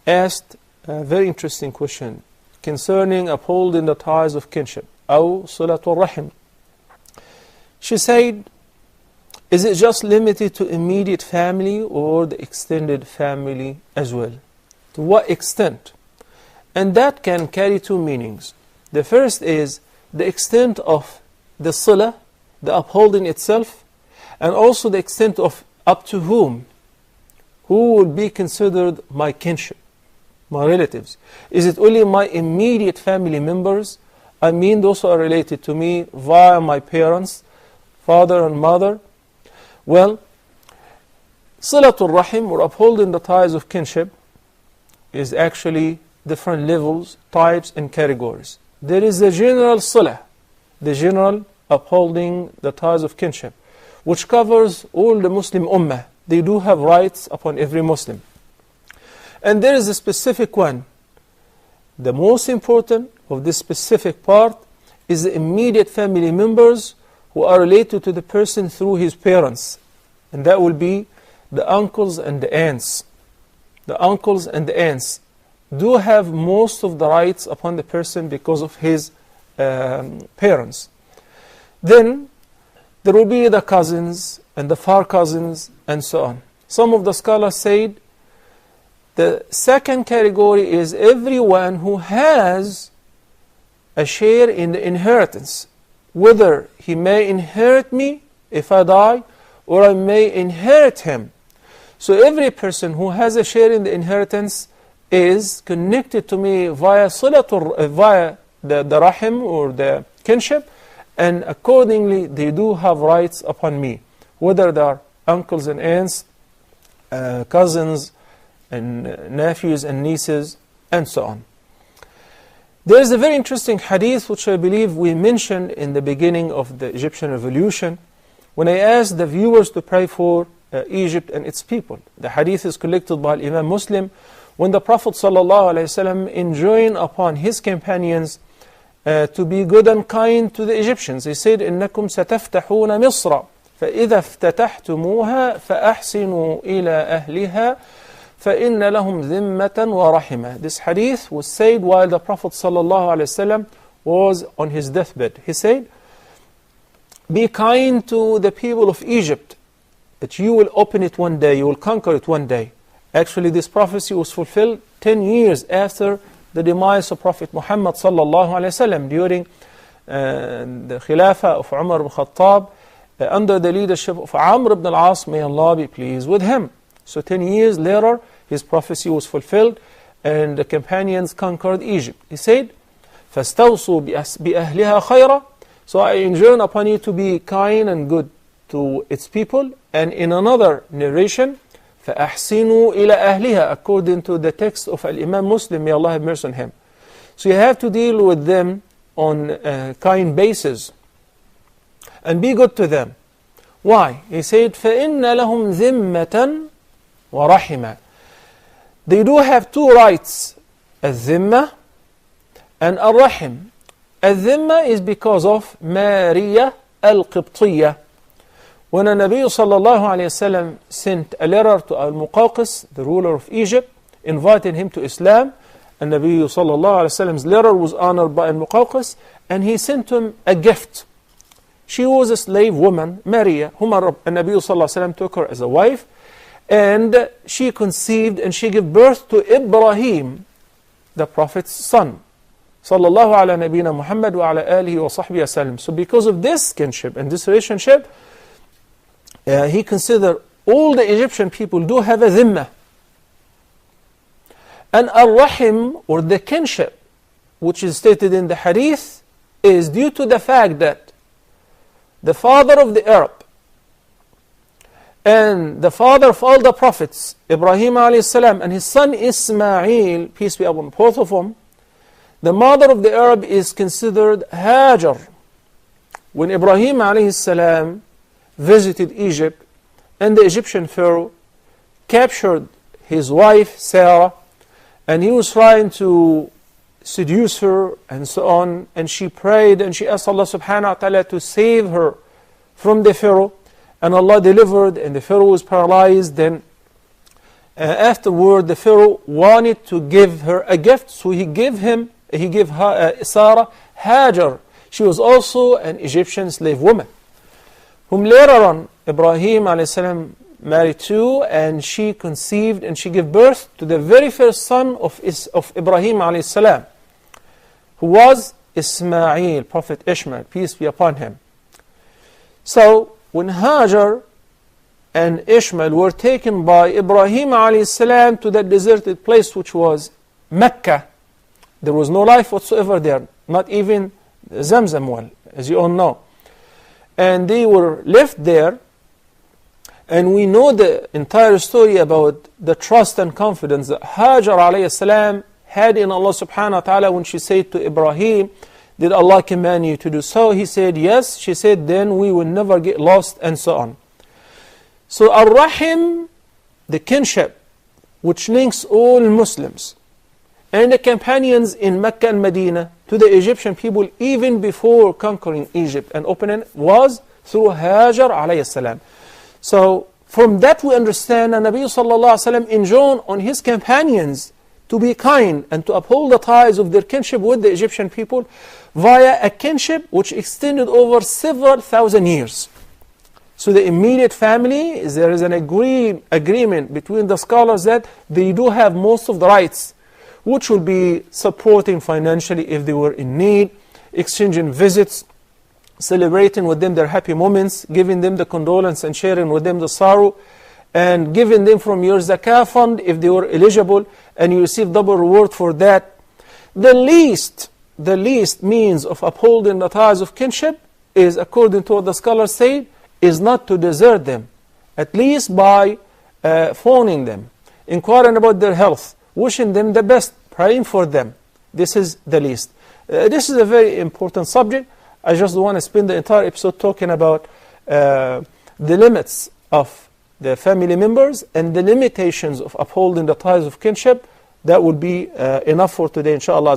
asked a very interesting question concerning upholding the ties of kinship, أو صلة الرحم. She said, is it just limited to immediate family or the extended family as well? To what extent? And that can carry two meanings. The first is the extent of the salah, the upholding itself, and also the extent of up to whom. Who will be considered my kinship, my relatives? Is it only my immediate family members? I mean those who are related to me via my parents, father and mother. Well, Silatul Rahim, or upholding the ties of kinship, is actually different levels, types and categories. There is the general Silah, the general upholding the ties of kinship, which covers all the Muslim Ummah. They do have rights upon every Muslim. And there is a specific one. The most important of this specific part is the immediate family members who are related to the person through his parents. And that will be the uncles and the aunts. The uncles and the aunts do have most of the rights upon the person because of his parents. Then there will be the cousins and the far cousins and so on. Some of the scholars said the second category is everyone who has a share in the inheritance, whether he may inherit me if I die or I may inherit him. So every person who has a share in the inheritance is connected to me via the rahim or the kinship, and accordingly they do have rights upon me, whether they are uncles and aunts, cousins and nephews and nieces, and so on. There is a very interesting hadith which I believe we mentioned in the beginning of the Egyptian revolution when I asked the viewers to pray for Egypt and its people. The hadith is collected by Imam Muslim when the Prophet ﷺ enjoined upon his companions to be good and kind to the Egyptians. He said, إِنَّكُمْ سَتَفْتَحُونَ مِصْرَ فَإِذَا افتتحتموها فَأَحْسِنُوا إِلَى أَهْلِهَا فَإِنَّ لَهُمْ ذِمَّةً وَرَحِمَةً. This hadith was said while the Prophet ﷺ was on his deathbed. He said, be kind to the people of Egypt, that you will open it one day, you will conquer it one day. Actually, this prophecy was fulfilled 10 years after the demise of Prophet Muhammad ﷺ during the Khilafah of Umar ibn Khattab under the leadership of Amr ibn al-As, may Allah be pleased with him. So 10 years later, his prophecy was fulfilled and the companions conquered Egypt. He said, فَاسْتَوْصُوا بِأَهْلِهَا خَيْرًا. So I enjoin upon you to be kind and good to its people. And in another narration, فَأَحْسِنُوا إِلَى أَهْلِهَا, according to the text of Imam Muslim, may Allah have mercy on him. So you have to deal with them on a kind basis and be good to them. Why? He said, فَإِنَّ لَهُمْ ذِمَّةً وَرَحِمًا. They do have two rights, الذِّمَّة and الرحم. الذِّمَّة is because of Maria al-Qibtiyya. When the Nabi sallallahu alayhi wasallam sent a letter to al-Muqawqis, the ruler of Egypt, inviting him to Islam, and Nabi sallallahu alayhi wasallam's letter was honored by al-Muqawqis, and he sent him a gift. She was a slave woman, Maria, whom Nabi sallallahu alayhi wasallam took her as a wife, and she conceived and she gave birth to Ibrahim, the Prophet's son. Sallallahu ala nabina Muhammad wa ala alihi wa sahbihi wasallam. So because of this kinship and this relationship, he considered all the Egyptian people do have a dhimma. And al-rahim, or the kinship, which is stated in the hadith, is due to the fact that the father of the Arab and the father of all the prophets, Ibrahim alayhi salam, and his son Ismail, peace be upon both of them, the mother of the Arab is considered Hajar. When Ibrahim alayhi salam visited Egypt, and the Egyptian pharaoh captured his wife Sarah, and he was trying to seduce her and so on, and she prayed and she asked Allah subhanahu wa ta'ala to save her from the pharaoh, and Allah delivered, and the pharaoh was paralyzed. Then afterward the Pharaoh wanted to give her a gift, so he gave her, Sarah Hajar. She was also an Egyptian slave woman, whom later on Ibrahim alayhi married to, and she conceived and she gave birth to the very first son of Ibrahim alayhi, who was Ismail, Prophet Ishmael, peace be upon him. So when Hajar and Ishmael were taken by Ibrahim alayhi to that deserted place which was Mecca, there was no life whatsoever there, not even Zamzam well, as you all know. And they were left there, and we know the entire story about the trust and confidence that Hajar alayhi salam had in Allah subhanahu wa ta'ala when she said to Ibrahim, did Allah command you to do so? He said yes. She said then we will never get lost, and so on. So Ar-Rahim, the kinship which links all Muslims and the companions in Mecca and Medina to the Egyptian people even before conquering Egypt and opening, was through Hajar alayhi salam. So from that we understand that Nabi sallallahu alayhi wa enjoined on his companions to be kind and to uphold the ties of their kinship with the Egyptian people via a kinship which extended over several thousand years. So the immediate family, there is an agreement between the scholars that they do have most of the rights, which will be supporting financially if they were in need, exchanging visits, celebrating with them their happy moments, giving them the condolence and sharing with them the sorrow, and giving them from your zakah fund if they were eligible, and you receive double reward for that. The least means of upholding the ties of kinship is, according to what the scholars say, is not to desert them, at least by phoning them, inquiring about their health, wishing them the best, praying for them. This is the least. This is a very important subject. I just want to spend the entire episode talking about the limits of the family members and the limitations of upholding the ties of kinship. That would be enough for today, inshallah.